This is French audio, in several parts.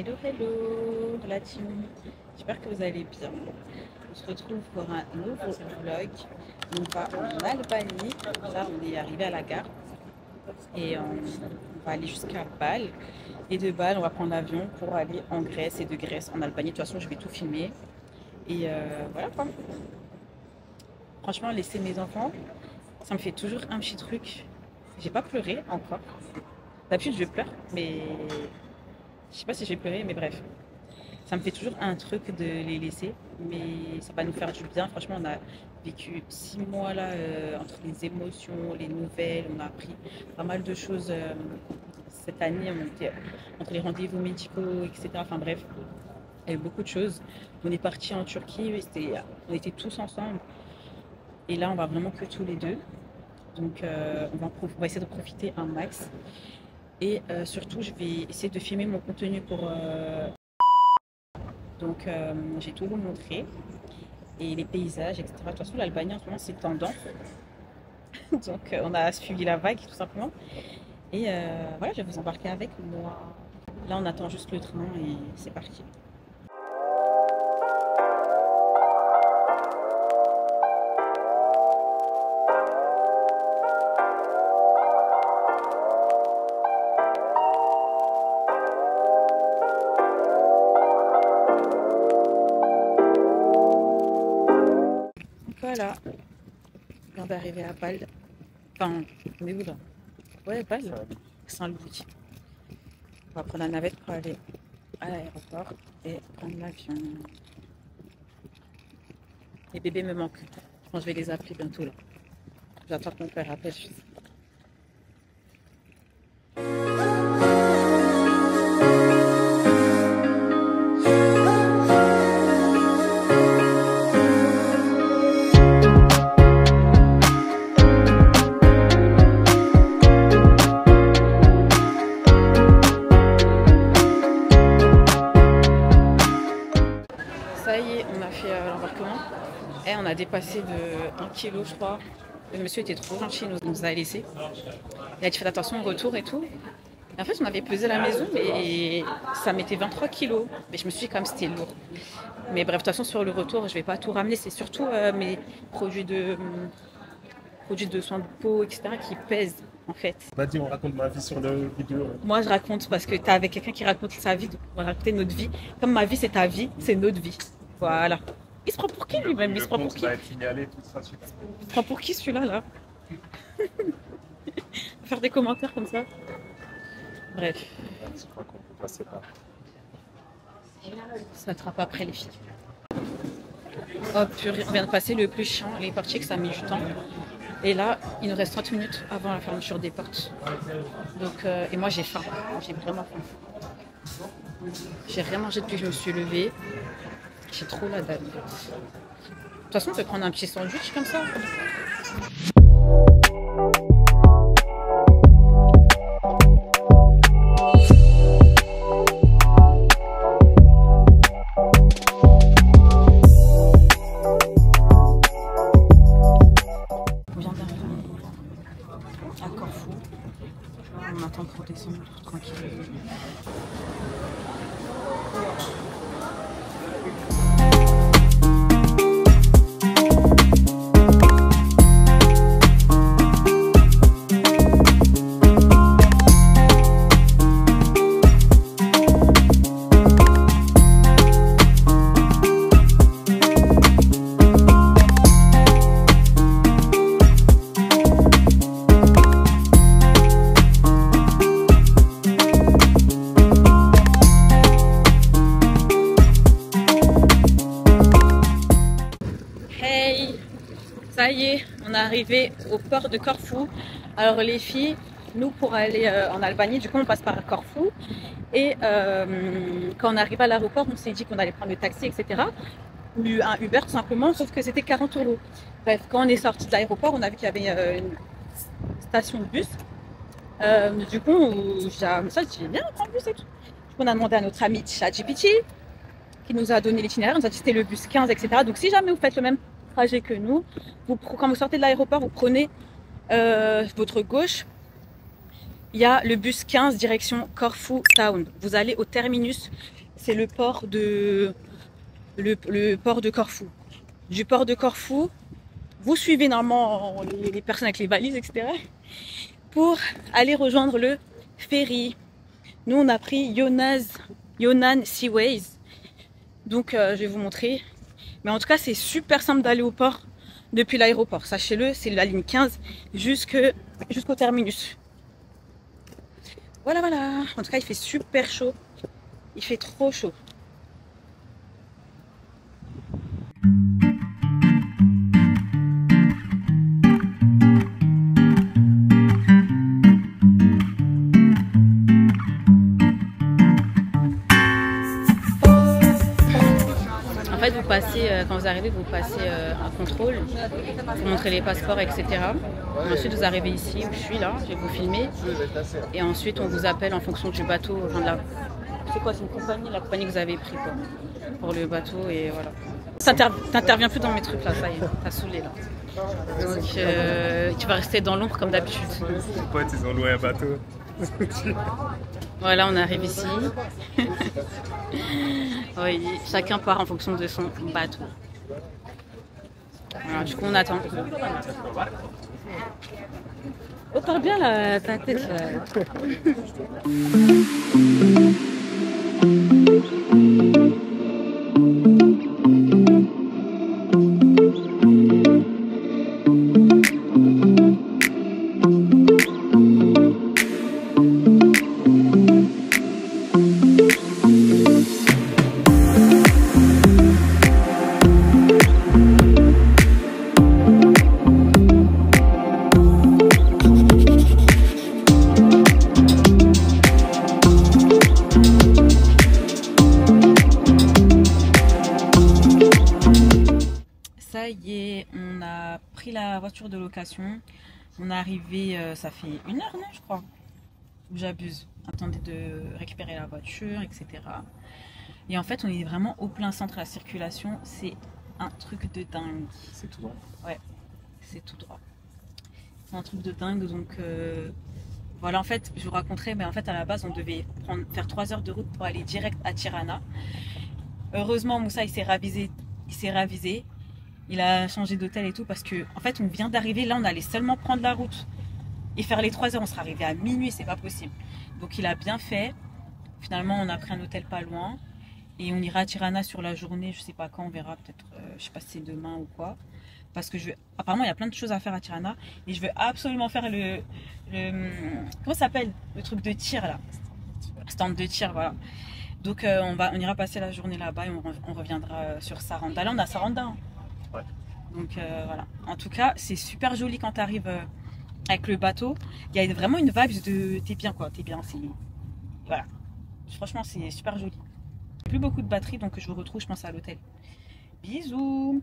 Hello, hello la team, j'espère que vous allez bien. On se retrouve pour un nouveau vlog. On va en Albanie, là on est arrivé à la gare et on va aller jusqu'à Bâle. Et de Bâle on va prendre l'avion pour aller en Grèce et de Grèce en Albanie. De toute façon je vais tout filmer et voilà quoi. Franchement laisser mes enfants, ça me fait toujours un petit truc. J'ai pas pleuré encore. D'habitude je pleure mais je sais pas si je vais pleurer, mais bref. Ça me fait toujours un truc de les laisser, mais ça va nous faire du bien. Franchement, on a vécu 6 mois là, entre les émotions, les nouvelles, on a appris pas mal de choses cette année. On était entre les rendez-vous médicaux, etc. Enfin bref, il y a eu beaucoup de choses. On est parti en Turquie, on était tous ensemble. Et là, on va vraiment que tous les deux. Donc, on va essayer de profiter un max. Et surtout, je vais essayer de filmer mon contenu pour... Donc, j'ai tout vous montré. Et les paysages, etc. De toute façon, l'Albanie, en ce moment, c'est tendance. Donc, on a suivi la vague, tout simplement. Et voilà, je vais vous embarquer avec moi. Là, on attend juste le train et c'est parti. Voilà, on vient d'arriver à Bâle. Enfin, on est où là? Ouais, Bâle, Saint-Louis. On va prendre la navette pour aller à l'aéroport et prendre l'avion. Les bébés me manquent. Je pense que je vais les appeler bientôt là. J'attends que mon père appelle juste. Ça y est, on a fait l'embarquement et on a dépassé de 1 kg je crois. Le monsieur était trop gentil, il nous a laissé. Il a dit faites attention au retour et tout. Et en fait on avait pesé la maison et ça mettait 23 kilos. Mais je me suis dit quand même c'était lourd. Mais bref, de toute façon sur le retour je vais pas tout ramener. C'est surtout mes produits de soins de peau, etc. qui pèsent en fait. Vas-y, on raconte ma vie sur la vidéo. Moi je raconte parce que tu es avec quelqu'un qui raconte sa vie, donc on va raconter notre vie. Comme ma vie c'est ta vie, c'est notre vie. Voilà. Il se prend pour qui lui-même? Il se prend pour qui? Va être signalé, tout ça, super. Il se prend pour qui celui-là là? Faire des commentaires comme ça. Bref. Je crois qu'on peut passer par. Ça attrape après les filles. Oh purée, on vient de passer le plus chiant, les portiers que ça a mis du temps. Et là, il nous reste 30 minutes avant la fermeture des portes. Donc, et moi j'ai faim, j'ai vraiment faim. J'ai rien mangé depuis que je me suis levée. J'ai trop la dalle. De toute façon, on peut prendre un petit sandwich comme ça. On vient d'arriver à Corfou. On attend pour descendre tranquille. Ça y est, on est arrivé au port de Corfou. Alors les filles, nous pour aller en Albanie, du coup on passe par Corfou. Et quand on arrive à l'aéroport, on s'est dit qu'on allait prendre le taxi, etc. Ou un Uber tout simplement, sauf que c'était 40 €. Bref, quand on est sorti de l'aéroport, on a vu qu'il y avait une station de bus. Du coup, ça j'ai bien prendre le bus et tout. Du coup, on a demandé à notre ami ChatGPT qui nous a donné l'itinéraire, on nous a dit c'était le bus 15, etc. Donc si jamais vous faites le même trajet que nous, quand vous sortez de l'aéroport, vous prenez votre gauche il y a le bus 15 direction Corfu Town. Vous allez au terminus, c'est le port de Corfou. Du port de Corfou, vous suivez normalement les personnes avec les valises, etc. pour aller rejoindre le ferry. Nous, on a pris Yunnan Seaways. Donc, je vais vous montrer. Mais en tout cas, c'est super simple d'aller au port depuis l'aéroport. Sachez-le, c'est la ligne 15 jusqu'au terminus. Voilà, voilà. En tout cas, il fait super chaud. Il fait trop chaud. En fait, vous passez, quand vous arrivez, vous passez un contrôle, vous montrez les passeports, etc. Ensuite, vous arrivez ici où je suis là, je vais vous filmer. Et ensuite, on vous appelle en fonction du bateau. Enfin, c'est quoi, c'est une compagnie, la compagnie que vous avez pris pour le bateau, et voilà. T'interviens plus dans mes trucs là, ça y est, t'as saoulé là. Donc, tu vas rester dans l'ombre comme d'habitude. Tes potes, ils ont loué un bateau. Voilà, on arrive ici. Oui, chacun part en fonction de son bateau. Voilà, du coup, on attend. Oh, parle bien là, ta tête là. Ça y est, on a pris la voiture de location. On est arrivé, ça fait 1 heure, non, je crois. Ou j'abuse. Attendez de récupérer la voiture, etc. Et en fait, on est vraiment au plein centre de la circulation. C'est un truc de dingue. C'est tout droit. Ouais, c'est tout droit. C'est un truc de dingue. Donc voilà, en fait, je vous raconterai, mais en fait, à la base, on devait faire 3 heures de route pour aller direct à Tirana. Heureusement, Moussa, il s'est ravisé. Il a changé d'hôtel et tout parce que, en fait, on vient d'arriver. Là, on allait seulement prendre la route et faire les 3 heures. On sera arrivé à minuit, c'est pas possible. Donc, il a bien fait. Finalement, on a pris un hôtel pas loin et on ira à Tirana sur la journée. Je sais pas quand, on verra peut-être. Je sais pas si c'est demain ou quoi. Parce que apparemment, il y a plein de choses à faire à Tirana et je veux absolument faire comment ça s'appelle, le truc de tir là, stand de tir, voilà. Donc, on ira passer la journée là-bas et on reviendra sur Saranda. Là, on a Saranda. Hein. Ouais. Donc voilà. En tout cas, c'est super joli quand tu arrives avec le bateau. Il y a vraiment une vibe de t'es bien quoi, t'es bien. Voilà. Franchement, c'est super joli. Plus beaucoup de batterie, donc je vous retrouve, je pense, à l'hôtel. Bisous.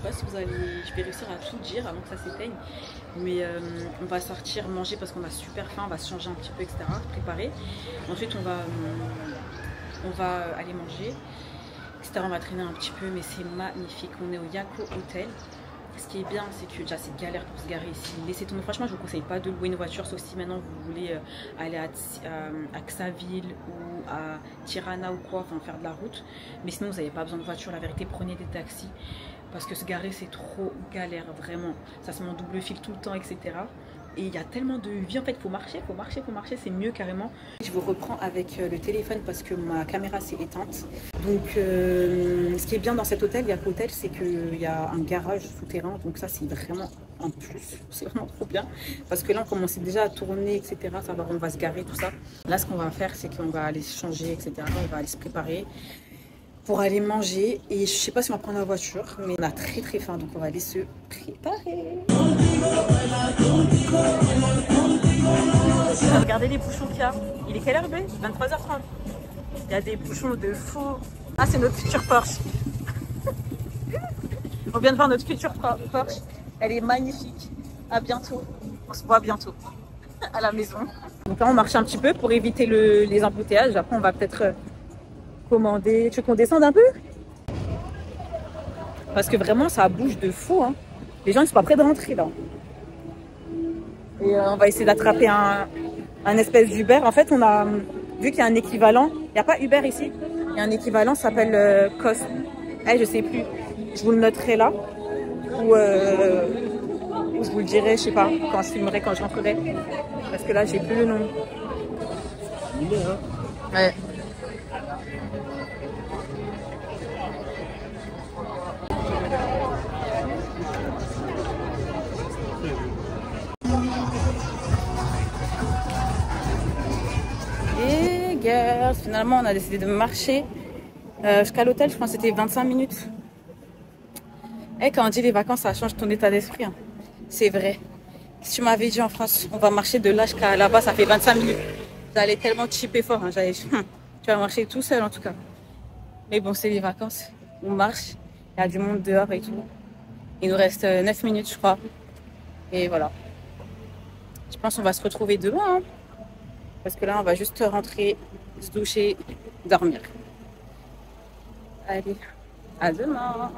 pas si je vais réussir à tout dire avant que ça s'éteigne. Mais on va sortir manger parce qu'on a super faim, on va se changer un petit peu, etc. Préparer. Ensuite, on va aller manger, etc. On va traîner un petit peu, mais c'est magnifique. On est au Yako Hotel. Ce qui est bien, c'est que déjà c'est galère pour se garer ici. Laissez tomber. Franchement, je vous conseille pas de louer une voiture, sauf si maintenant vous voulez aller à Xaville ou à Tirana ou quoi, enfin faire de la route. Mais sinon, vous n'avez pas besoin de voiture. La vérité, prenez des taxis parce que se garer, c'est trop galère, vraiment. Ça se met en double fil tout le temps, etc. Et il y a tellement de vie, en fait, faut marcher, c'est mieux carrément. Je vous reprends avec le téléphone parce que ma caméra s'est éteinte. Donc, ce qui est bien dans cet hôtel, Yako Hotel, c'est qu'il y a un garage souterrain. Donc ça, c'est vraiment un plus, c'est vraiment trop bien. Parce que là, on commence déjà à tourner, etc. On va se garer, tout ça. Là, ce qu'on va faire, c'est qu'on va aller se changer, etc. On va aller se préparer pour aller manger. Et je sais pas si on va prendre la voiture, mais on a très très faim, donc on va aller se préparer. Regardez les bouchons qu'il y a. Il est quelle heure, B 23h30. Il y a des bouchons de fou. Ah, c'est notre future Porsche. On vient de voir notre future Porsche. Elle est magnifique. À bientôt. On se voit bientôt à la maison. Donc là, on marche un petit peu pour éviter les embouteillages. Après, on va peut-être commander. Tu veux qu'on descende un peu? Parce que vraiment, ça bouge de fou. Hein. Les gens, ils sont pas prêts de rentrer là. Et on va essayer d'attraper un espèce d'Uber. En fait, on a vu qu'il y a un équivalent. Il n'y a pas Uber ici. Il y a un équivalent, ça s'appelle COS. Je sais plus. Je vous le noterai là. Ou je vous le dirai, je sais pas, quand je filmerai, quand je rentrerai. Parce que là, j'ai plus le nom. Ouais. Et guys, finalement, on a décidé de marcher jusqu'à l'hôtel. Je crois que c'était 25 minutes. Et quand on dit les vacances, ça change ton état d'esprit. Hein. C'est vrai. Si tu m'avais dit en France, on va marcher de là jusqu'à là-bas, ça fait 25 minutes. J'allais tellement chipper fort. Hein. Tu vas marcher tout seul en tout cas. Mais bon, c'est les vacances. On marche. Il y a du monde dehors et tout. Il nous reste 9 minutes, je crois. Et voilà. Je pense qu'on va se retrouver demain. Hein. Parce que là, on va juste rentrer, se doucher, dormir. Allez, à demain.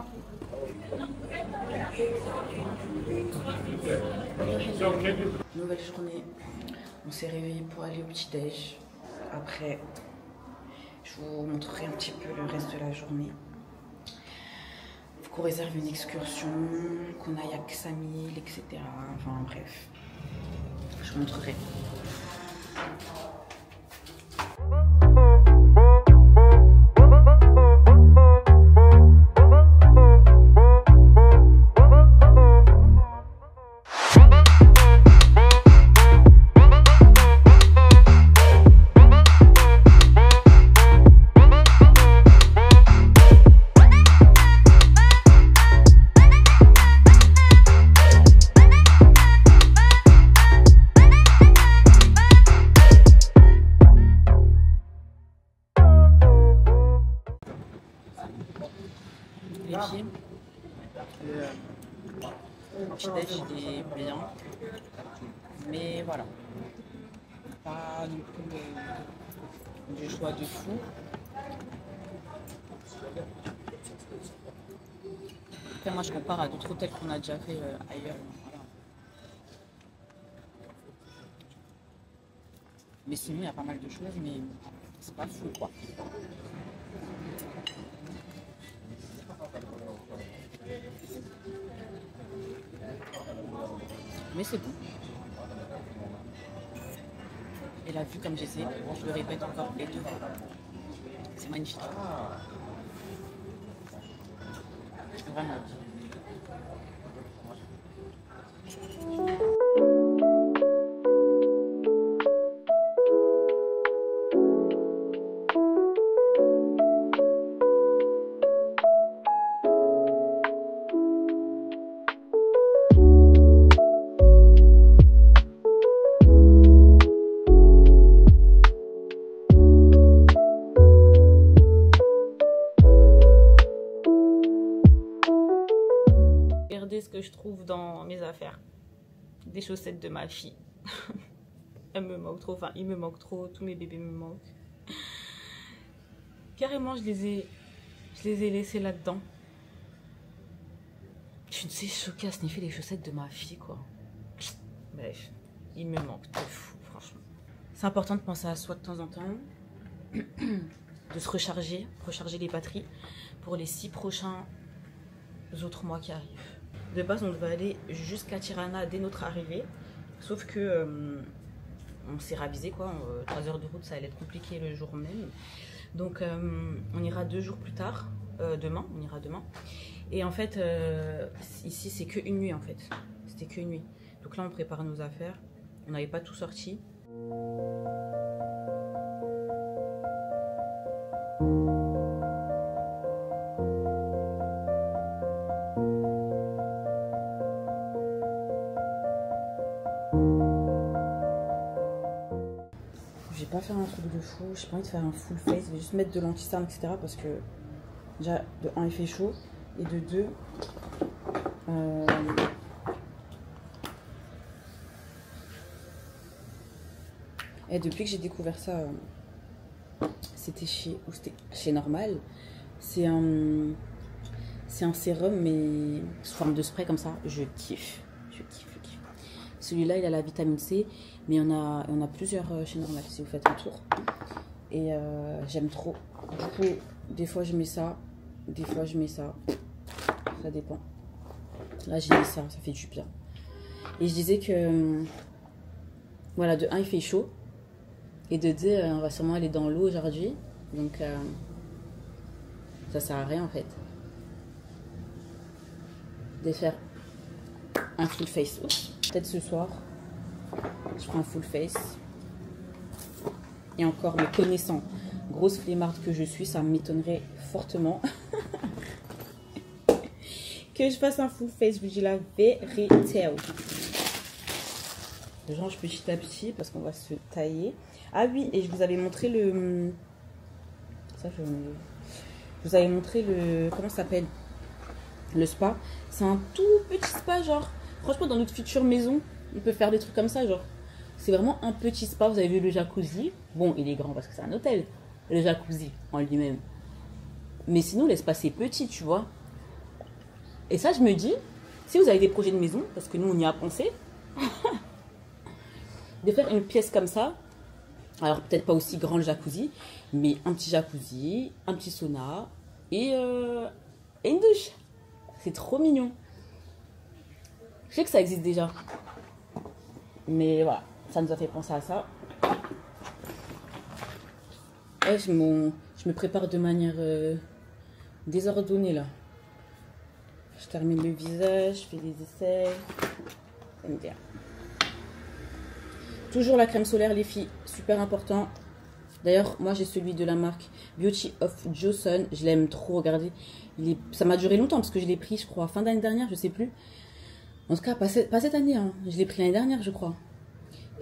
Nouvelle journée. On s'est réveillé pour aller au petit-déj. Après, je vous montrerai un petit peu le reste de la journée. Faut qu'on réserve une excursion, qu'on aille à Xamil, etc. Enfin bref, je vous montrerai. Les pieds. Le petit-déj il est bien, mais voilà, pas non plus du choix de fou. Après moi je compare à d'autres hôtels qu'on a déjà fait ailleurs. Voilà. Mais sinon il y a pas mal de choses, mais c'est pas fou quoi. Mais c'est bon. Et la vue, comme j'essaie, je le répète encore, est devant. C'est magnifique. Vraiment. je trouve dans mes affaires. Des chaussettes de ma fille. Elle me manque trop, enfin il me manque trop, tous mes bébés me manquent. Carrément je les ai laissés là-dedans. Je ne sais choquée à sniffer les chaussettes de ma fille quoi. Bref, il me manque de fou franchement. C'est important de penser à soi de temps en temps. De se recharger les batteries pour les 6 prochains autres mois qui arrivent. De base, on devait aller jusqu'à Tirana dès notre arrivée, sauf que on s'est ravisé quoi. 3 heures de route, ça allait être compliqué le jour même. Donc, on ira 2 jours plus tard. Demain, on ira demain. Et en fait, ici, c'est qu'une nuit en fait. C'était qu'une nuit. Donc là, on prépare nos affaires. On n'avait pas tout sorti. Je vais pas faire un truc de fou, j'ai pas envie de faire un full face, je vais juste mettre de l'anti-cerne, etc. Parce que déjà, de 1, il fait chaud, et de 2, et depuis que j'ai découvert ça, c'était chez Normal. C'est un sérum, mais sous forme de spray comme ça, je kiffe. Celui-là, il a la vitamine C, mais on a plusieurs chez Normal si vous faites un tour. Et j'aime trop. Du coup, des fois je mets ça, des fois je mets ça. Ça dépend. Là, j'ai mis ça fait du bien. Et je disais que, voilà, de 1, il fait chaud. Et de 2, on va sûrement aller dans l'eau aujourd'hui. Donc, ça sert à rien en fait. De faire un full face. Peut-être ce soir, je prends un full face. Et encore, me connaissant, grosse flemmarde que je suis, ça m'étonnerait fortement que je fasse un full face. Je vous dis la vérité. Je range petit à petit parce qu'on va se tailler. Ah oui, et je vous avais montré le... Ça, je vous avais montré le... Comment ça s'appelle? Le spa. C'est un tout petit spa, genre. Franchement, dans notre future maison, on peut faire des trucs comme ça, genre. C'est vraiment un petit spa. Vous avez vu le jacuzzi. Bon, il est grand parce que c'est un hôtel. Le jacuzzi en lui-même. Mais sinon, l'espace est petit, tu vois. Et ça, je me dis, si vous avez des projets de maison, parce que nous, on y a pensé, de faire une pièce comme ça. Alors, peut-être pas aussi grand le jacuzzi, mais un petit jacuzzi, un petit sauna et une douche. C'est trop mignon. Je sais que ça existe déjà. Mais voilà, ça nous a fait penser à ça. Et je me prépare de manière désordonnée là. Je termine le visage, je fais des essais. Ça me dit. Toujours la crème solaire les filles, super important. D'ailleurs, moi j'ai celui de la marque Beauty of Johnson. Je l'aime trop, regardez. Ça m'a duré longtemps parce que je l'ai pris, je crois, fin d'année dernière, je sais plus. En tout cas, pas cette année, hein. Je l'ai pris l'année dernière, je crois.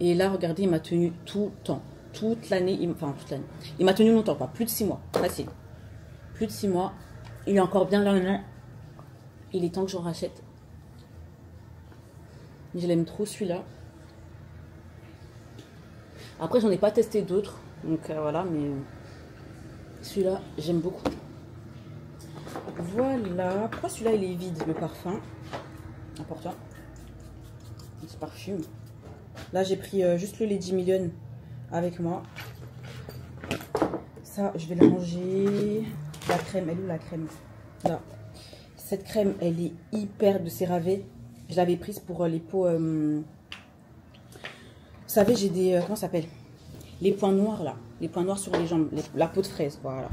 Et là, regardez, il m'a tenu tout le temps. Toute l'année, enfin toute l'année. Il m'a tenu longtemps, quoi. Plus de 6 mois, facile. Plus de 6 mois. Il est encore bien là. Il est temps que j'en rachète. Je l'aime trop celui-là. Après, j'en ai pas testé d'autres. Donc voilà, mais celui-là, j'aime beaucoup. Voilà. Pourquoi celui-là, il est vide, le parfum? Important. Il se parfume. Là, j'ai pris juste le Lady Million avec moi. Ça, je vais le ranger. La crème, elle est où la crème? Là. Cette crème, elle est hyper de CeraVe. Je l'avais prise pour les peaux... Vous savez, j'ai des... comment ça s'appelle? Les points noirs, là. Les points noirs sur les jambes. La peau de fraise, voilà.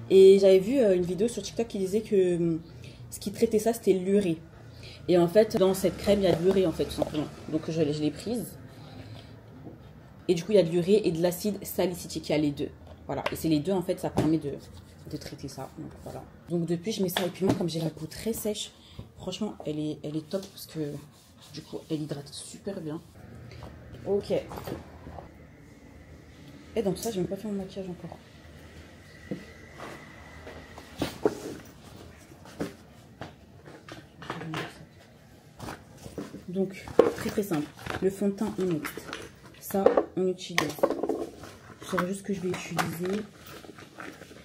Et j'avais vu une vidéo sur TikTok qui disait que ce qui traitait ça, c'était l'urée. Et en fait, dans cette crème, il y a de l'urée, en fait, tout simplement. Donc, je l'ai prise. Et du coup, il y a de l'urée et de l'acide salicylique. Il y a les deux. Voilà. Et c'est les deux, en fait, ça permet de traiter ça. Donc, voilà. Donc, depuis, je mets ça. Et puis, moi, comme j'ai la peau très sèche, franchement, elle est top parce que, du coup, elle hydrate super bien. Ok. Et donc, ça, je n'ai même pas fait mon maquillage encore. Donc, très simple. Le fond de teint, on met. Ça, on utilise. Je saurais juste ce que je vais utiliser.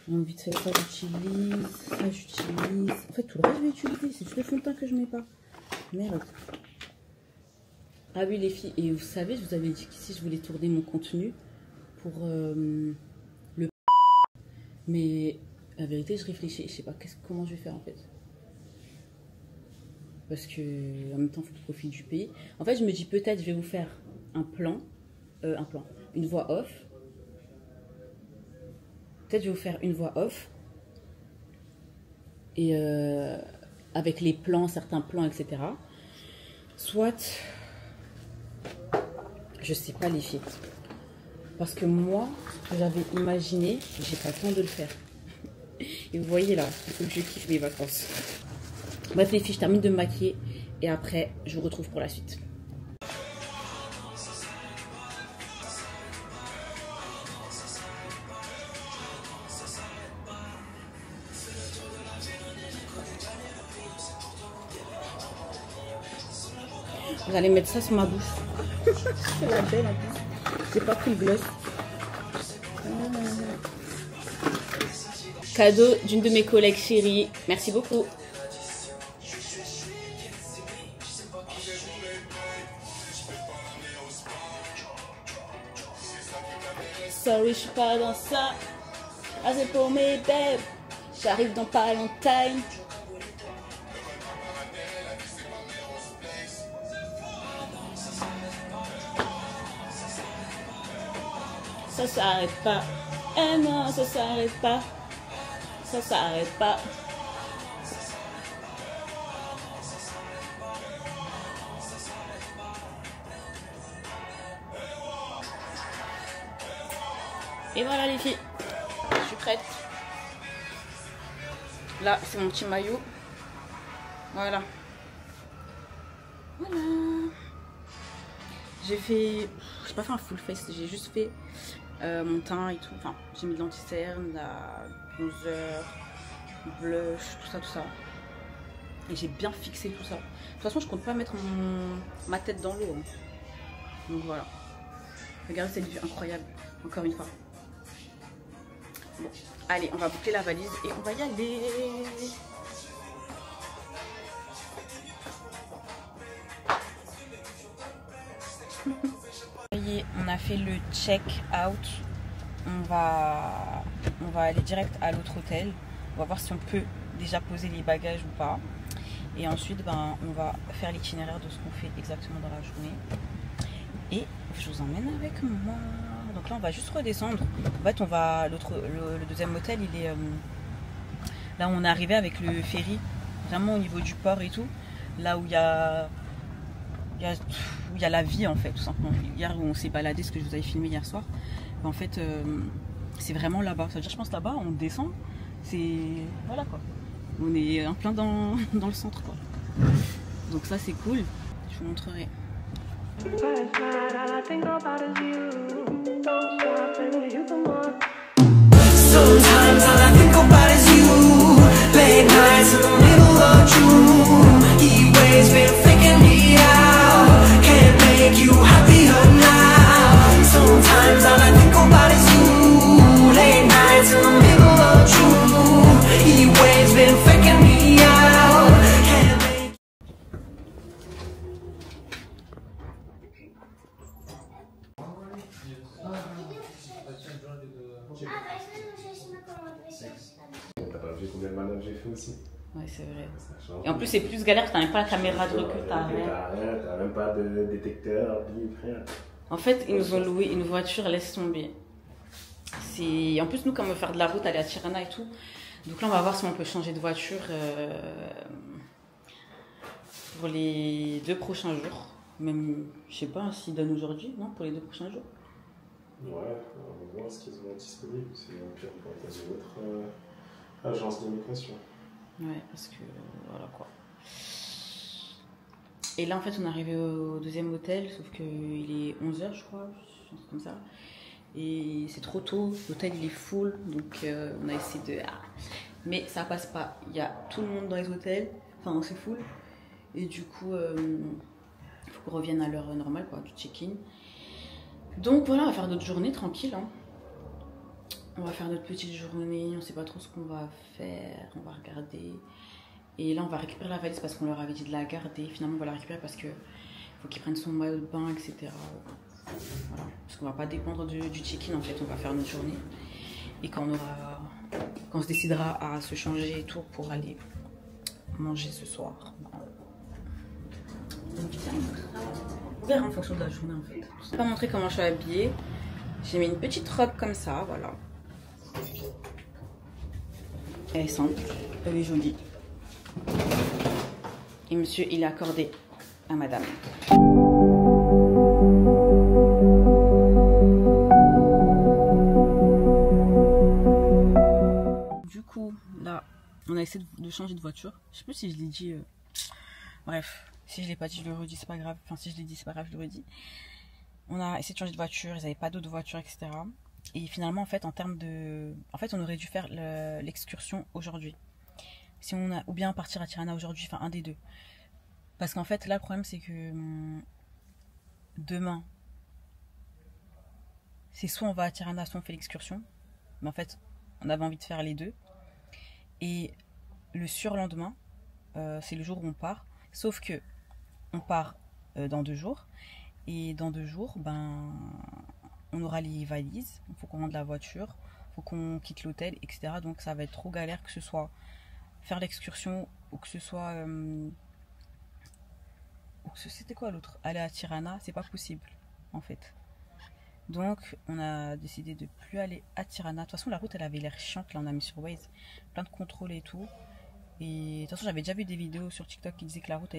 Vite fait, ça, j'utilise. Ça, j'utilise. En fait, tout le reste, je vais utiliser. C'est juste le fond de teint que je mets pas. Merde. Ah oui, les filles. Et vous savez, je vous avais dit qu'ici, je voulais tourner mon contenu pour le... Mais la vérité, je réfléchis. Je sais pas comment je vais faire, en fait. Parce que en même temps, il faut que je profite du pays. En fait, je me dis peut-être je vais vous faire un plan, une voix off. Peut-être je vais vous faire une voix off. Et avec les plans, certains plans, etc. Soit, je sais pas les filles. Parce que moi, ce que j'avais imaginé, j'ai pas le temps de le faire. Et vous voyez là, il faut que je kiffe mes vacances. Bref les filles, je termine de me maquiller et après je vous retrouve pour la suite. Vous allez mettre ça sur ma bouche. C'est la belle en plus. J'ai pas pris le gloss. Cadeau d'une de mes collègues chéries. Merci beaucoup. Sorry, je suis pas dans ça. Ah, c'est pour mes bébés. J'arrive dans pas longtemps. Ça s'arrête pas. Eh non, ça s'arrête pas. Ça s'arrête pas. Et voilà les filles, je suis prête. Là, c'est mon petit maillot. Voilà. Voilà. J'ai fait... J'ai pas fait un full face, j'ai juste fait mon teint et tout. Enfin, j'ai mis de l'anti-cerne, la bronzer, blush, tout ça. Et j'ai bien fixé tout ça. De toute façon, je compte pas mettre ma tête dans l'eau. Hein. Donc voilà. Regardez cette vue incroyable, encore une fois. Bon, allez, on va boucler la valise et on va y aller. Voyez, on a fait le check-out. On va aller direct à l'autre hôtel. On va voir si on peut déjà poser les bagages ou pas. Et ensuite, ben, on va faire l'itinéraire de ce qu'on fait exactement dans la journée. Et je vous emmène avec moi. Donc là, on va juste redescendre. En fait, on va le deuxième hôtel, il est là où on est arrivé avec le ferry, vraiment au niveau du port et tout. Là où il y a la vie en fait, tout simplement. Hier où on s'est baladé, ce que je vous avais filmé hier soir. En fait, c'est vraiment là-bas. Ça veut dire, je pense là-bas, on descend. C'est voilà quoi. On est en plein dans le centre quoi. Donc ça c'est cool. Je vous montrerai. Sometimes all I think about is you. Late nights in the middle of June. He waves been faking me out. Can't make you happier now. Sometimes all I think about is you. Late nights in the middle of June. He waves been faking me out. Can't make... T'as pas vu combien de manœuvres j'ai fait aussi? Ouais, c'est vrai. Et en plus, c'est plus galère, t'as même pas la caméra de recul, t'as rien. T'as même pas de détecteur, rien. En fait, ils nous ont loué une voiture, laisse tomber. En plus, nous, comme on veut faire de la route, aller à Tirana et tout. Donc là, on va voir si on peut changer de voiture pour les 2 prochains jours. Même, je sais pas s'ils donnent aujourd'hui, non, pour les 2 prochains jours. Ouais, on va voir ce qu'ils ont disponible. Sinon, au pire, on pourra passer votre agence d'immigration. Ouais, parce que voilà quoi. Et là, en fait, on est arrivé au deuxième hôtel, sauf qu'il est 11h, je crois, un truc comme ça. Et c'est trop tôt, l'hôtel il est full, donc on a essayé de... Mais ça passe pas, il y a tout le monde dans les hôtels, enfin c'est full. Et du coup, il faut qu'on revienne à l'heure normale, quoi, du check-in. Donc voilà, on va faire notre journée tranquille. Hein. On va faire notre petite journée, on sait pas trop ce qu'on va faire, on va regarder. Et là, on va récupérer la valise parce qu'on leur avait dit de la garder. Finalement, on va la récupérer parce que faut qu'ils prennent son maillot de bain, etc. Voilà, parce qu'on va pas dépendre du check-in en fait, on va faire notre journée. Et quand on se décidera à se changer et tout pour aller manger ce soir. On verra en fonction de la journée en fait. Je ne vais pas montrer comment je suis habillée. J'ai mis une petite robe comme ça, voilà. Elle est simple, elle est jolie. Et monsieur, il est accordé à madame. Du coup, là, on a essayé de changer de voiture. Je sais plus si je l'ai dit. Bref, si je l'ai pas dit, je le redis, c'est pas grave. Enfin, si je l'ai dit, c'est pas grave, je le redis. On a essayé de changer de voiture, ils n'avaient pas d'autres voitures, etc. Et finalement, en fait, en termes de... En fait, on aurait dû faire l'excursion aujourd'hui. Si on a... Ou bien partir à Tirana aujourd'hui, enfin, un des deux. Parce qu'en fait, là, le problème, c'est que... demain, c'est soit on va à Tirana, soit on fait l'excursion. Mais en fait, on avait envie de faire les deux. Et le surlendemain, c'est le jour où on part. Sauf que on part dans 2 jours. Et dans 2 jours, ben, on aura les valises. Il faut qu'on rende la voiture. Il faut qu'on quitte l'hôtel, etc. Donc ça va être trop galère que ce soit faire l'excursion ou que ce soit... c'était quoi l'autre? Aller à Tirana, c'est pas possible en fait. Donc on a décidé de plus aller à Tirana. De toute façon la route elle avait l'air chiante, là on a mis sur Waze plein de contrôles et tout. Et de toute façon j'avais déjà vu des vidéos sur TikTok qui disaient que la route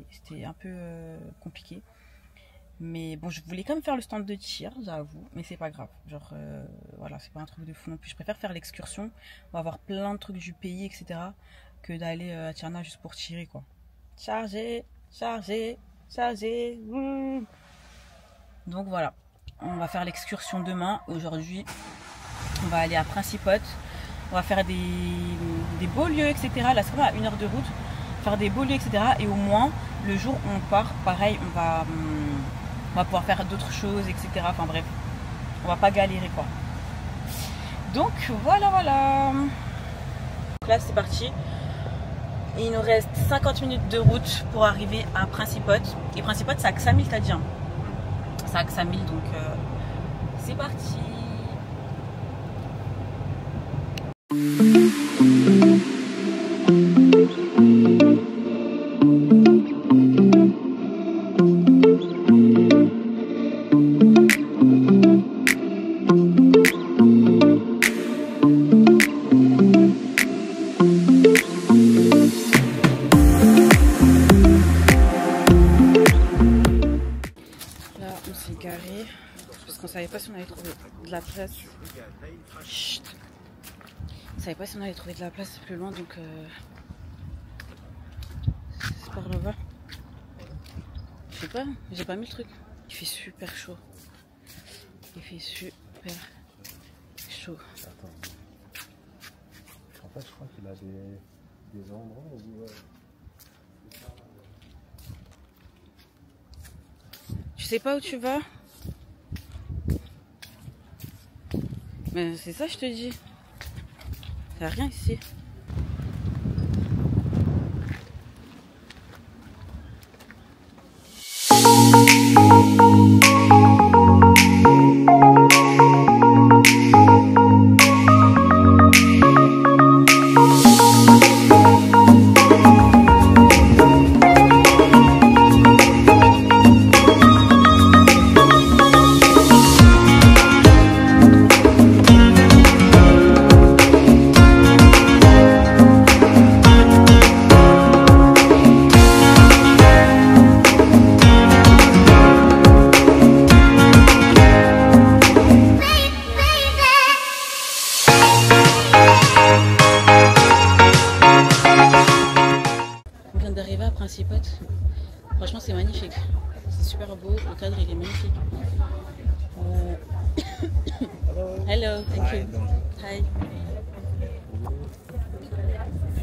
c'était un peu compliqué. Mais bon, je voulais quand même faire le stand de tir, j'avoue, mais c'est pas grave. Genre, voilà, c'est pas un truc de fou non plus. Je préfère faire l'excursion, on va voir plein de trucs du pays, etc. que d'aller à Tirana juste pour tirer, quoi. Charger, charger, charger. Donc voilà, on va faire l'excursion demain. Aujourd'hui, on va aller à Principote. On va faire des beaux lieux, etc. Là, c'est vraiment à 1 heure de route. Faire des beaux lieux, etc. Et au moins, le jour où on part, pareil, on va pouvoir faire d'autres choses, etc. Enfin bref, on va pas galérer, quoi. Donc voilà, voilà. Donc là, c'est parti. Et il nous reste 50 minutes de route pour arriver à Principote. Et Principote, c'est à Ksamil, t'as dit. Hein. C'est à Ksamil, donc c'est parti. savait pas si on allait trouver de la place. Chut. Je savais pas si on allait trouver de la place plus loin, donc c'est par là-bas. Je sais pas, j'ai pas mis le truc. Il fait super chaud. Il fait super chaud. Attends. En fait, je crois qu'il a des endroits où... Tu sais pas où tu vas? Mais c'est ça, je te dis. Y'a rien ici. Franchement, c'est magnifique. C'est super beau. Le cadre, il est magnifique. Hello, thank you. Hi.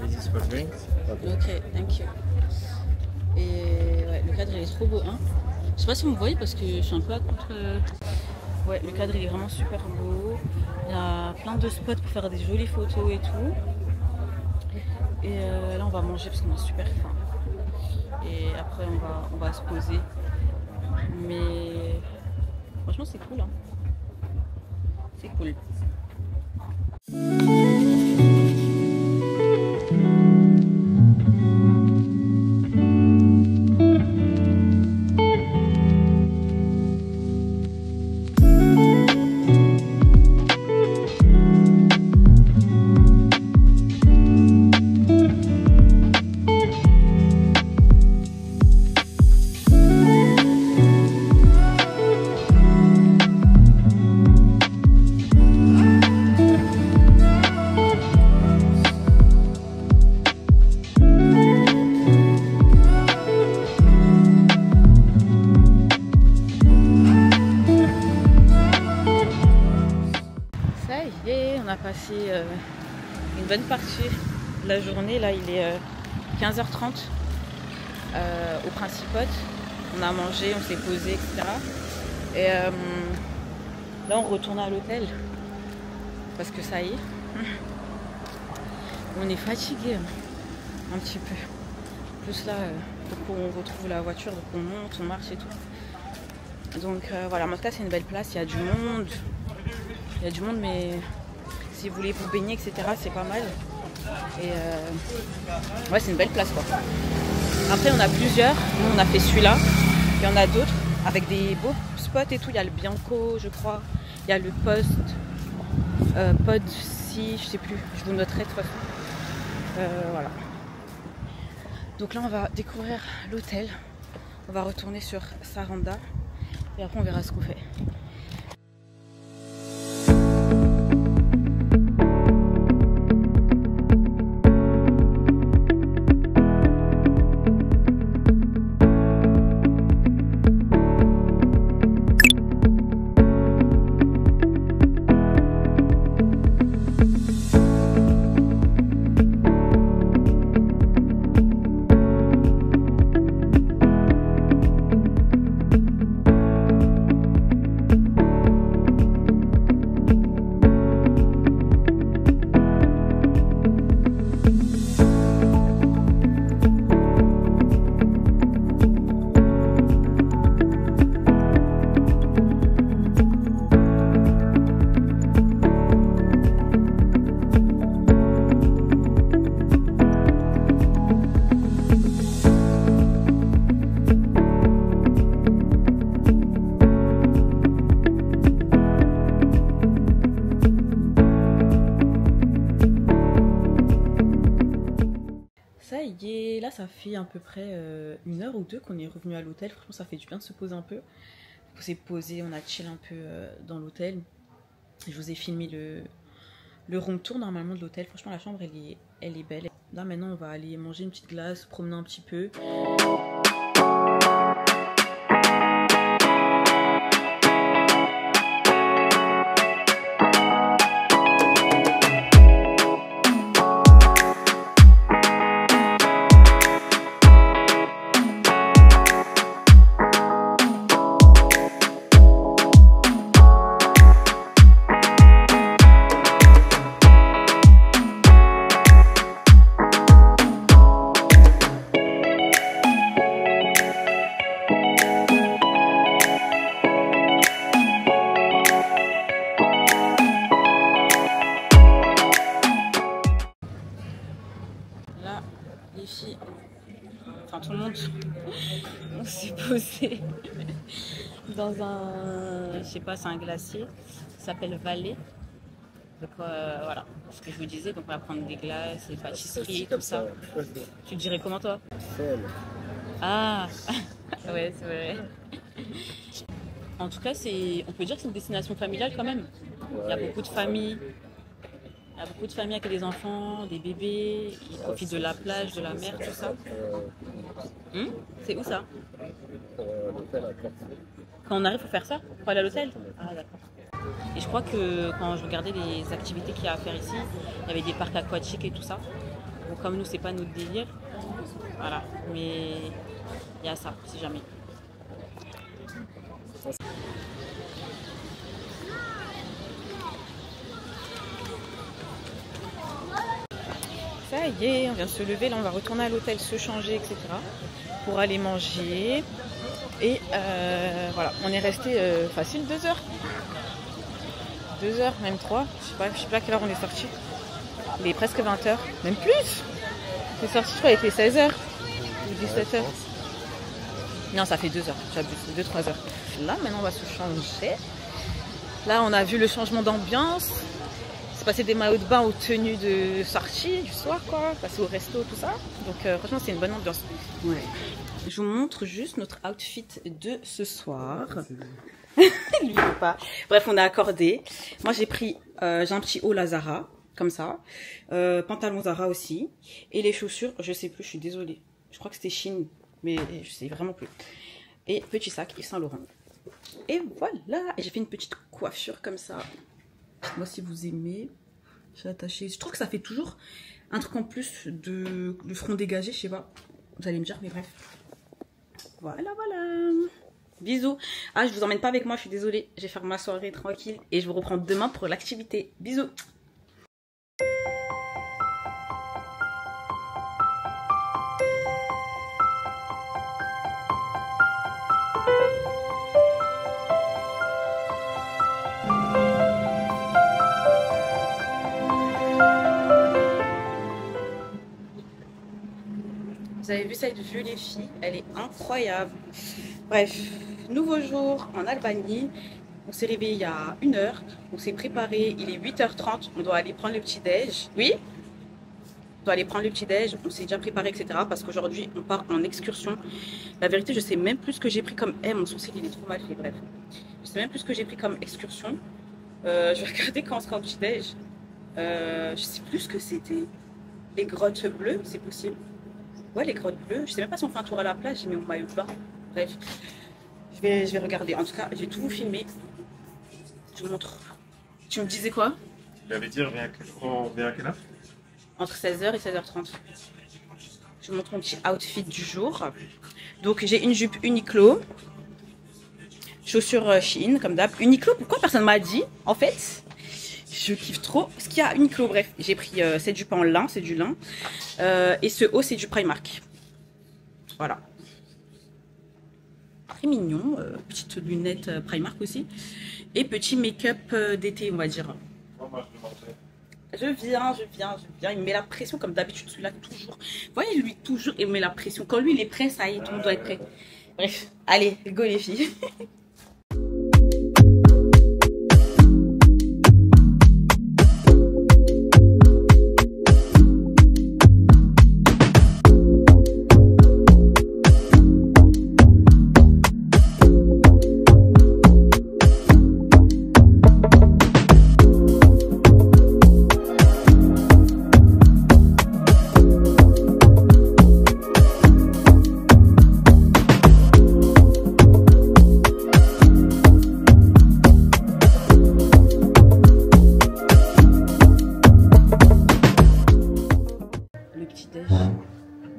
This is for drinks? Okay, thank you. Et ouais, le cadre il est trop beau, hein. Je sais pas si vous me voyez parce que je suis un peu à contre. Ouais, le cadre il est vraiment super beau. Il y a plein de spots pour faire des jolies photos et tout. Et là on va manger parce qu'on a super faim. Et après on va se poser. Mais franchement c'est cool, hein. C'est cool. On a passé une bonne partie de la journée. Là, il est 15h30 au Principauté. On a mangé, on s'est posé, etc. Et là, on retourne à l'hôtel parce que ça y est, on est fatigué un petit peu. Plus là, faut qu'on retrouve la voiture, donc on monte, on marche et tout. Donc voilà, en tout cas, c'est une belle place. Il y a du monde. Il y a du monde, mais si vous voulez vous baigner, etc., c'est pas mal. Et ouais, c'est une belle place, quoi. Après, on a plusieurs. Nous, on a fait celui-là. Il y en a d'autres avec des beaux spots et tout. Il y a le Bianco, je crois. Il y a le Pod si, je sais plus. Je vous noterai de toute façon. Voilà. Donc là, on va découvrir l'hôtel. On va retourner sur Saranda. Et après, on verra ce qu'on fait. Là, ça fait à peu près 1 heure ou 2 qu'on est revenu à l'hôtel. Franchement, ça fait du bien de se poser un peu. On s'est posé, on a chill un peu dans l'hôtel. Je vous ai filmé le room tour normalement de l'hôtel. Franchement, la chambre, elle est belle. Là, maintenant, on va aller manger une petite glace, promener un petit peu. Les filles, enfin tout le monde, on s'est posé dans un, je sais pas, c'est un glacier, ça s'appelle Vallée. Donc voilà, ce que je vous disais, donc on va prendre des glaces, des pâtisseries, tout ça. Tu te dirais comment toi? Ah, ouais, c'est vrai. En tout cas, on peut dire que c'est une destination familiale quand même. Il y a beaucoup de familles. Il y a beaucoup de familles avec des enfants, des bébés, ils profitent de la plage, de la mer, tout ça. C'est où ça? Quand on arrive, il faut faire ça pour aller à l'hôtel? Ah d'accord. Et je crois que quand je regardais les activités qu'il y a à faire ici, il y avait des parcs aquatiques et tout ça. Donc comme nous, c'est pas notre délire. Voilà. Mais Il y a ça, si jamais. Ça y est, on vient de se lever, là on va retourner à l'hôtel, se changer, etc. pour aller manger. Et voilà, on est resté facile 2 heures. 2 heures, même 3. Je sais pas à quelle heure on est sorti. Il est presque 20 heures, même plus. On est sorti, je crois, il était 16 heures ou 17 heures. Non, ça fait 2 heures, j'abuse, 2-3 heures. Là, maintenant on va se changer. Là, on a vu le changement d'ambiance. C'est passé des maillots de bain aux tenues de sortie du soir, quoi. Passer au resto, tout ça. Donc, franchement, c'est une bonne ambiance. Ouais. Je vous montre juste notre outfit de ce soir. Lui, pas. Bref, on a accordé. Moi, j'ai pris, j'ai un petit haut Zara, comme ça. Pantalon Zara aussi. Et les chaussures, je sais plus, je suis désolée. Je crois que c'était Shein, mais je sais vraiment plus. Et petit sac Yves Saint Laurent. Et voilà. Et j'ai fait une petite coiffure comme ça. Moi, si vous aimez, j'ai attaché. Je trouve que ça fait toujours un truc en plus de front dégagé, je sais pas. Vous allez me dire, mais bref. Voilà, voilà. Bisous. Ah, je vous emmène pas avec moi, je suis désolée. Je vais faire ma soirée tranquille et je vous reprends demain pour l'activité. Bisous. Vous avez vu cette vue, les filles, elle est incroyable. Bref, nouveau jour en Albanie. On s'est réveillé il y a 1 heure. On s'est préparé, il est 8h30. On doit aller prendre le petit-déj. Oui, on doit aller prendre le petit-déj. On s'est déjà préparé, etc. Parce qu'aujourd'hui, on part en excursion. La vérité, je sais même plus ce que j'ai pris comme... mon sourcil, il est trop mal fait, bref. Je sais même plus ce que j'ai pris comme excursion. Je vais regarder quand on sera au petit-déj. Je sais plus ce que c'était. Les grottes bleues, c'est possible. Ouais, les grottes bleues. Je sais même pas si on fait un tour à la plage, j'ai mis mon maillot de bain. Bref, je vais regarder. En tout cas, j'ai tout filmé. Je vous montre. Tu me disais quoi? Il avait dit, on revient à quelle heure? Entre 16h et 16h30. Je vous montre mon petit outfit du jour. Donc, j'ai une jupe Uniqlo. Chaussures Shein, comme d'hab. Uniqlo, pourquoi personne m'a dit? En fait, je kiffe trop ce qu'il y a à Uniqlo. Bref, j'ai pris cette jupe en lin, c'est du lin. Et ce haut, c'est du Primark. Voilà. Très mignon. Petite lunette Primark aussi. Et petit make-up d'été, on va dire. Je viens. Il me met la pression comme d'habitude, celui-là toujours. Vous voyez, lui, toujours, il me met la pression. Quand lui, il est prêt, ça y est, tout le monde doit être prêt. Bref, allez, go les filles.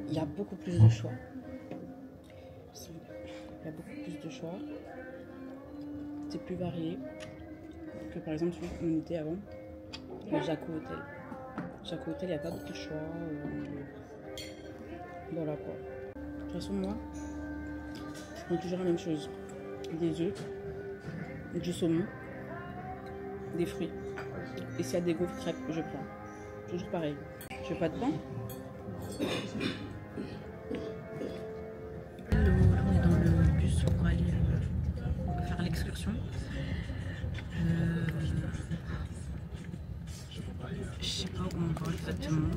Il y a beaucoup plus de choix. Il y a beaucoup plus de choix. C'est plus varié que par exemple celui qu'on était avant, le Jaco Hotel. Jaco Hotel, il n'y a pas beaucoup de choix. Voilà quoi. De toute façon, moi, je prends toujours la même chose. Des œufs, du saumon, des fruits. Et s'il y a des gaufres crêpes, je prends. Toujours pareil. Je veux pas de pain. Hello, là on est dans le bus pour aller faire l'excursion. Je sais pas où on va exactement.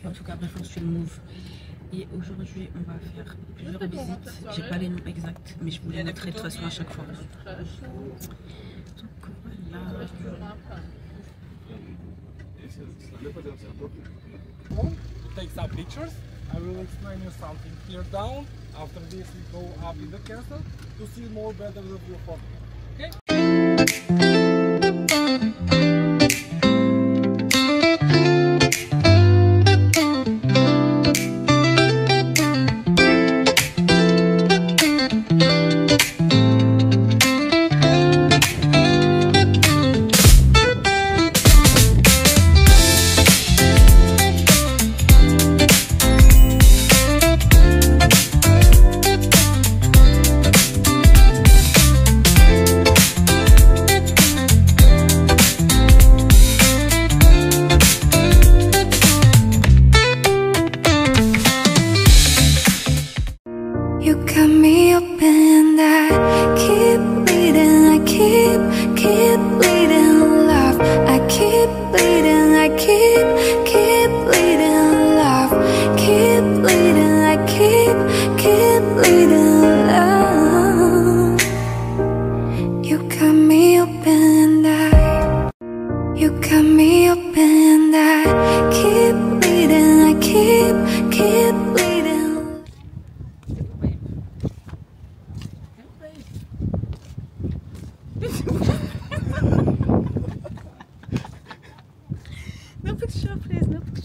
En tout cas, bref, on suit le move. Et aujourd'hui, on va faire plusieurs visites. J'ai pas les noms exacts, mais je vous les montrerai de toute façon à chaque fois. Donc voilà. Take some pictures. I will explain you something. Here down. After this, we go up in the castle to see more better the view from. Okay.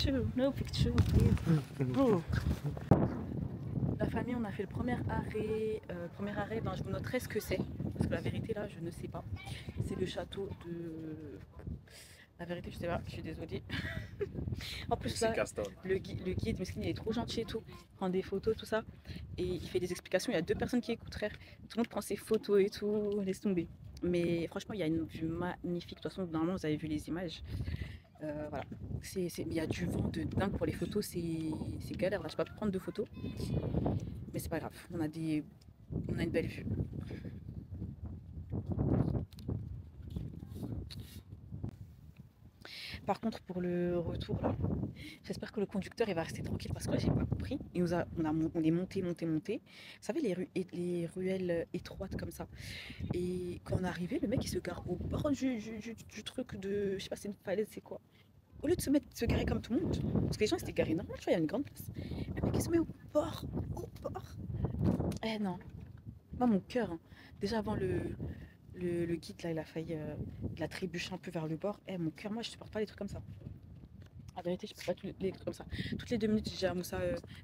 picture, no picture, please. Bro. La famille, on a fait le premier arrêt, ben, je vous noterai ce que c'est. Parce que la vérité, là, je ne sais pas. C'est le château de... La vérité, je sais pas, je suis désolée. En plus, là, le guide, Meskin, il est trop gentil et tout. Il prend des photos, tout ça. Et il fait des explications. Il y a 2 personnes qui écoutent, frère. Tout le monde prend ses photos et tout. Laisse tomber. Mais franchement, il y a une vue magnifique. De toute façon, normalement, vous avez vu les images. Voilà. Il y a du vent de dingue pour les photos. C'est galère. Là, je peux pas prendre de photos. Mais c'est pas grave. On a une belle vue. Par contre, pour le retour, là, j'espère que le conducteur il va rester tranquille parce que là, j'ai pas compris. On est monté. Vous savez, les ruelles étroites comme ça. Et quand on est arrivé, le mec il se gare au bord du truc de. Je sais pas, c'est une falaise, c'est quoi. Au lieu de se garer comme tout le monde, parce que les gens étaient garés normalement, tu vois, il y a une grande place. Le mec il se met au bord. Eh non. Moi, mon cœur, hein. Déjà avant le guide là, il a failli il a trébuché un peu vers le bord. Eh mon cœur, moi je supporte pas les trucs comme ça. La vérité, je supporte pas les trucs comme ça. Toutes les 2 minutes, je dis à Moussa,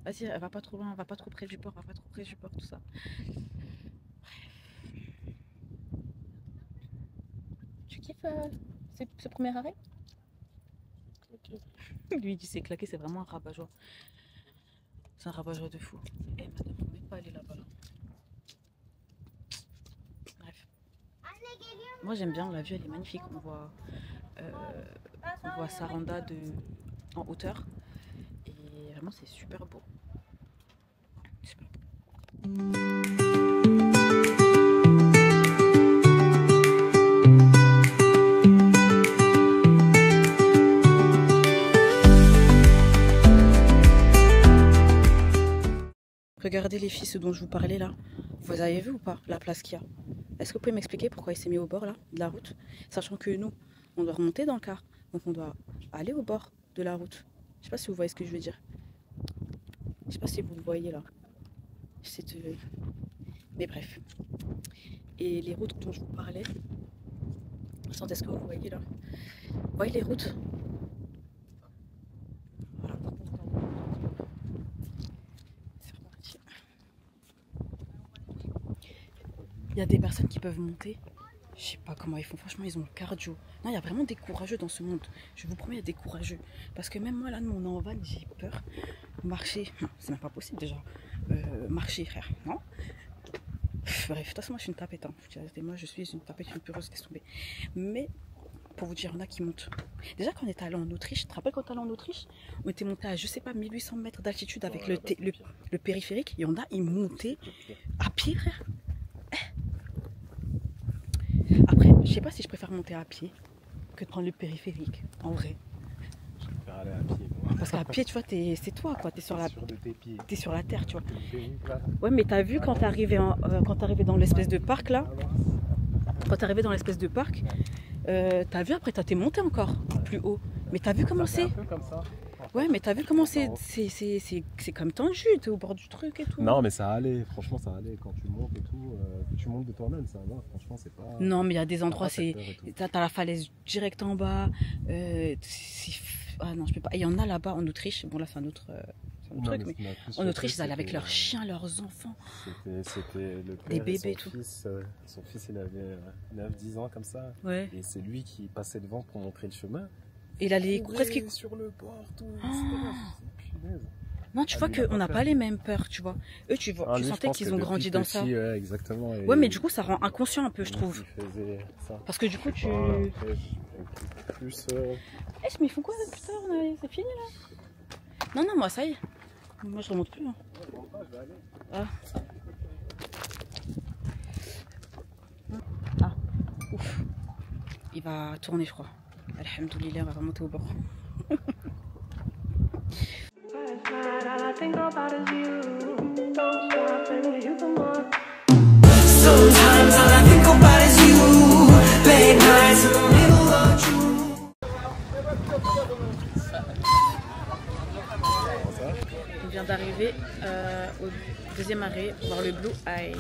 vas-y, va pas trop loin, va pas trop près du port, tout ça. Bref. Tu kiffes ce premier arrêt? Lui il dit c'est claqué, c'est vraiment un rabat-joie. C'est un rabat-joie de fou. Eh madame, on n'est pas allé là-bas là. Moi j'aime bien, la vue elle est magnifique, on voit Saranda en hauteur et vraiment c'est super beau. Regardez les filles, ce dont je vous parlais là, vous avez vu ou pas la place qu'il y a? Est-ce que vous pouvez m'expliquer pourquoi il s'est mis au bord là, de la route, sachant que nous, on doit remonter dans le car, donc on doit aller au bord de la route. Je sais pas si vous voyez ce que je veux dire. Je sais pas si vous le voyez là. Mais bref. Et les routes dont je vous parlais, attendez, est-ce que vous voyez là? Vous voyez les routes? Voilà. Il y a des personnes qui peuvent monter. Je sais pas comment ils font. Franchement, ils ont le cardio. Non, il y a vraiment des courageux dans ce monde. Je vous promets, il y a des courageux. Parce que même moi, là, on est en van, j'ai peur. Marcher, c'est même pas possible déjà. Marcher, frère, non. Bref, de toute façon, moi, je suis une tapette. Hein. Moi, je suis une tapette, une peureuse, laisse tomber. Mais, pour vous dire, il y en a qui montent. Déjà, quand on était allé en Autriche, tu te rappelles quand on est allé en Autriche? On était monté à, je sais pas, 1800 mètres d'altitude avec le périphérique. Il y en a, ils montaient à pied, frère. Après, je sais pas si je préfère monter à pied que de prendre le périphérique, en vrai. Je préfère aller à pied, moi. Parce qu'à pied, tu vois, c'est toi, quoi. T'es sur t'es sur la terre, tu vois. Ouais, mais t'as vu quand t'es arrivé dans l'espèce de parc, là? Quand t'es arrivé dans l'espèce de parc, t'as vu, après, t'es monté encore plus haut. Mais t'as vu comment c'est? un peu comme ça. Ouais, mais t'as vu comment c'est comme tendu, t'es au bord du truc et tout. Non, mais ça allait, franchement, ça allait. Quand tu montes et tout, tu montes de toi-même, ça va, franchement, c'est pas... Non, mais il y a des endroits, t'as la falaise direct en bas. Ah non, je peux pas. Il y en a là-bas en Autriche, bon là c'est un autre truc, mais en Autriche, ils allaient avec leurs chiens, leurs enfants. C'était le père des bébés et tout. Son fils, il avait 9-10 ans comme ça. Ouais. Et c'est lui qui passait devant pour montrer le chemin. Et il allait presque sur le bord, tout. Non, tu vois qu'on n'a pas les mêmes peurs, tu vois. Eux, tu sentais qu'ils ont grandi dans ça. Ouais, exactement. Ouais, mais du coup, ça rend inconscient un peu, je trouve. Ça. Parce que du coup, tu... Plus... mais ils font quoi, putain, c'est fini, là? Non, moi, ça y est. Moi, je remonte plus. Hein. Ah, ouf. Il va tourner, je crois. Alhamdoulilah, on va remonter au bord. On vient d'arriver au 2e arrêt, voir le Blue Eye.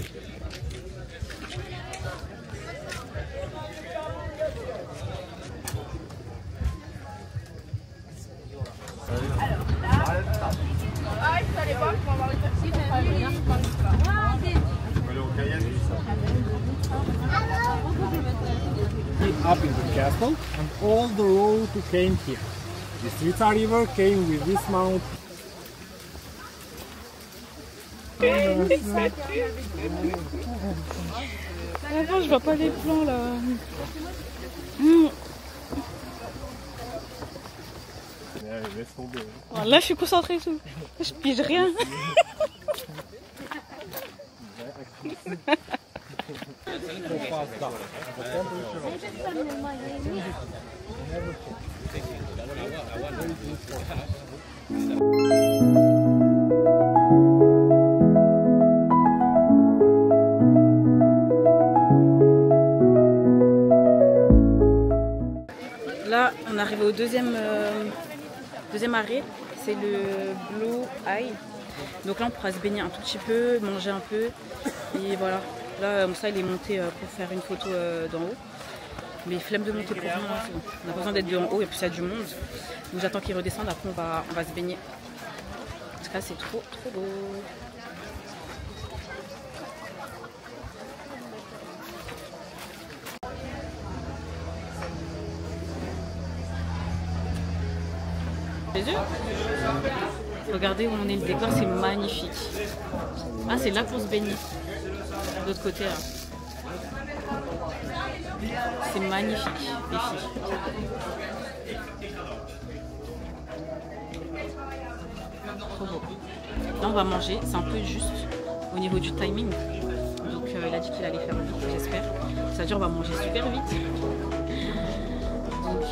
up in the castle, and all the road came here. The Svitsa River came with this mount. Avant, je vois pas les plans là. Là, je suis concentrée et tout. Je pige rien. Là, on arrive au deuxième arrêt, c'est le Blue Eye. Donc là, on pourra se baigner un tout petit peu, manger un peu. Et voilà, là, ça, il est monté pour faire une photo d'en haut. Mais flemme de monter pour rien, c'est bon. On n'a pas besoin d'être de en haut, et puis il y a du monde. Donc j'attends qu'il redescende, après on va se baigner. Parce que là, c'est trop beau. Regardez où on est, le décor, c'est magnifique. Ah, c'est là pour se baigner. De l'autre côté, là. C'est magnifique, les filles. Trop beau. Là, on va manger. C'est un peu juste au niveau du timing. Donc, il a dit qu'il allait faire vite, j'espère. Ça veut dire on va manger super vite. Donc,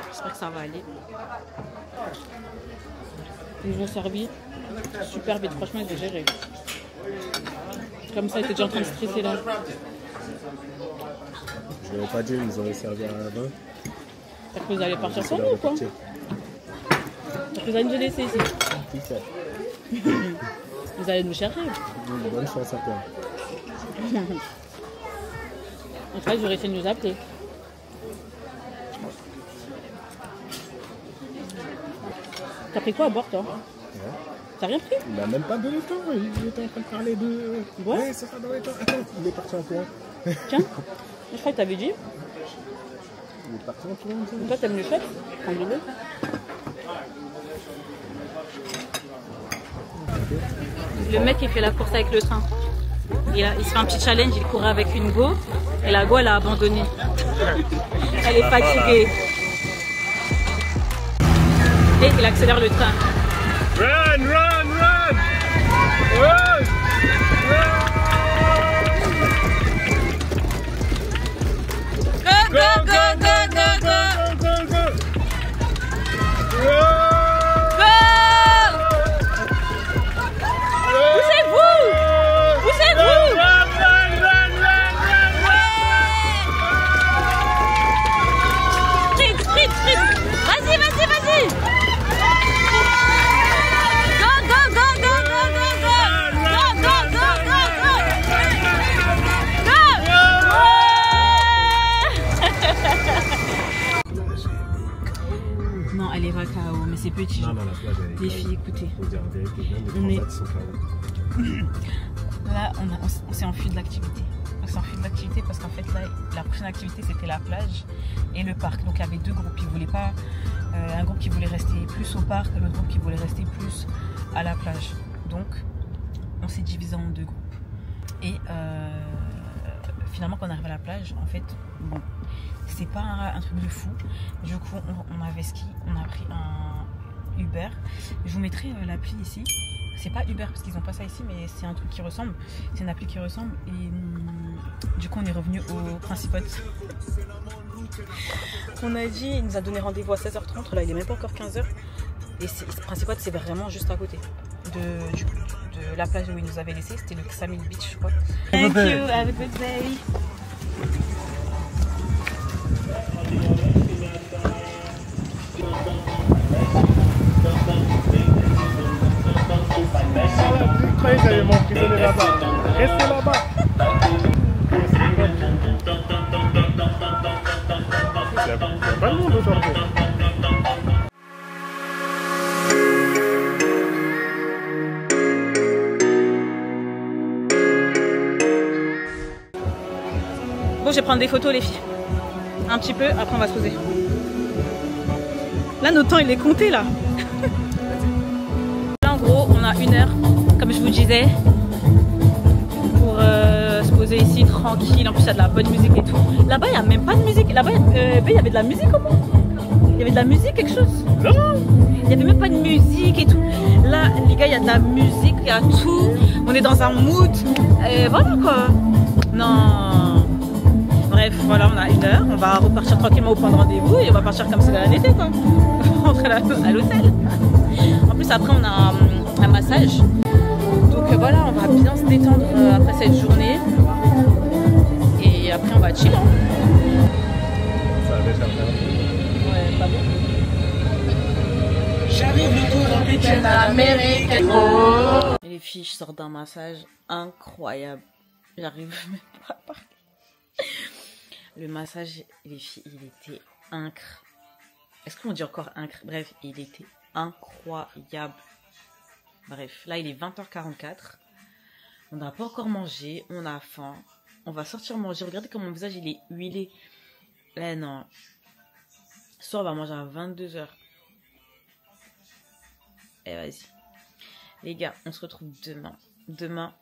j'espère que ça va aller. Ils nous ont servi super vite, franchement ils ont géré. Comme ça, ils étaient déjà en train de stresser là. Je ne vais pas dire, ils auraient servi à la main. T'as cru que vous allez partir sans nous ou quoi? T'as cru que vous allez nous laisser ici? Vous allez nous chercher. Bonne chance à toi. En fait, j'aurais essayé de nous appeler. T'as pris quoi à boire toi? Ouais. T'as rien pris? Il n'a même pas donné le temps, il était en train de parler de... Ouais, c'est pas dans les temps. Attends, il est parti en courant. Tiens, je crois que t'avais dit. Il est parti en courant. Donc toi t'aimes le chef? Prends-le. Le mec il fait la course avec le train. Il se fait un petit challenge, il courait avec une go et la go elle a abandonné. Elle est fatiguée. Et il accélère le train. Run, run, run! Run! Go, go, go, go, go, go! Go, go, go! Poussez-vous! Poussez-vous! Sprint, sprint, sprint! Vas-y, vas-y, vas-y! Go, go, go, go, go, go, go! Go, go, go, go, go! Non, elle est pas KO, mais c'est petit. Non, la plage, elle est Les filles, écoutez. Faut dire la vérité, même On les est- transats sont KO. Là, on s'est enfui de l'activité. On s'est enfui de l'activité parce qu'en fait, là, la prochaine activité, c'était la plage et le parc. Donc, il y avait deux groupes. Ils voulaient pas, un groupe qui voulait rester plus au parc et l'autre groupe qui voulait rester plus à la plage. Donc, on s'est divisé en deux groupes. Et finalement, quand on arrive à la plage, en fait, bon, c'est pas un truc de fou. Du coup, on avait ski, on a pris un Uber. Je vous mettrai l'appli ici. C'est pas Uber parce qu'ils n'ont pas ça ici, mais c'est un truc qui ressemble. C'est une appli qui ressemble. Et du coup, on est revenu au Principal. On a dit, il nous a donné rendez-vous à 16h30. Là, il est même pas encore 15h. Et Principal, c'est vraiment juste à côté de la plage où il nous avait laissé. C'était le Xamil Beach, je crois. Thank you, have a good day. J'avais mon prisonnier là-bas. Restez là-bas. Il y a pas de monde aujourd'hui. Bon, je vais prendre des photos, les filles. Un petit peu, après on va se poser. Là, notre temps, il est compté, là. Là, en gros, on a 1 heure, comme je vous disais, pour se poser ici, tranquille. En plus, il y a de la bonne musique et tout. Là-bas, il n'y a même pas de musique. Là-bas, il y avait de la musique, comment? Il y avait de la musique, quelque chose? Non, il n'y avait même pas de musique et tout. Là, les gars, il y a de la musique, il y a tout. On est dans un mood. Voilà, quoi. Non. Bref, voilà, on a 1 heure. On va repartir tranquillement au point de rendez-vous et on va partir comme si c'était l'été, quoi. Rentrer à l'hôtel. En plus, après, on a un massage. Donc voilà, on va bien se détendre après cette journée. Et après, on va chill. Hein. Ça a déjà fait. Ouais, pas bon. J'arrive le tour d'un week-end à l'Amérique. Et les filles, je sors d'un massage incroyable. J'arrive même pas à parler. Le massage, les filles, il était incroyable. Est-ce qu'on dit encore incroyable? Bref, il était incroyable. Bref, là, il est 20h44. On n'a pas encore mangé. On a faim. On va sortir manger. Regardez comme mon visage, il est huilé. Là, non. Ce soir, on va manger à 22h. Et vas-y. Les gars, on se retrouve demain. Demain,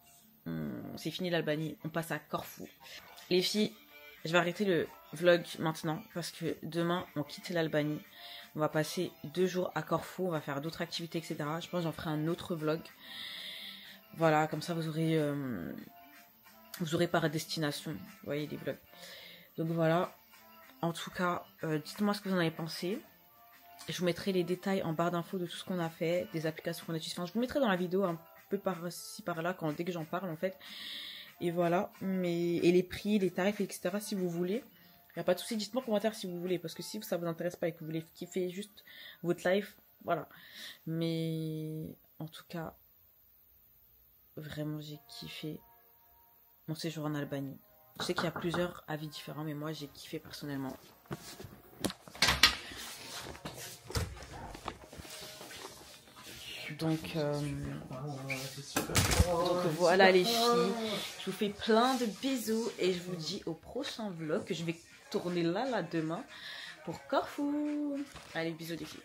c'est fini l'Albanie. On passe à Corfou. Les filles, je vais arrêter le vlog maintenant parce que demain, on quitte l'Albanie. On va passer 2 jours à Corfou. On va faire d'autres activités, etc. Je pense que j'en ferai un autre vlog. Voilà, comme ça, vous aurez par destination. Vous voyez, les vlogs. Donc voilà. En tout cas, dites-moi ce que vous en avez pensé. Je vous mettrai les détails en barre d'infos de tout ce qu'on a fait, des applications qu'on a utilisées. Enfin, je vous mettrai dans la vidéo un peu par-ci, par-là, dès que j'en parle, en fait. Et voilà. Et les prix, les tarifs, etc. si vous voulez. Il n'y a pas de souci. Dites-moi en commentaire si vous voulez. Parce que si ça vous intéresse pas et que vous voulez kiffer juste votre life, voilà. Mais en tout cas, vraiment, j'ai kiffé mon séjour en Albanie. Je sais qu'il y a plusieurs avis différents, mais moi, j'ai kiffé personnellement. Donc voilà les filles, je vous fais plein de bisous et je vous dis au prochain vlog que je vais tourner là demain pour Corfou. Allez, bisous les filles.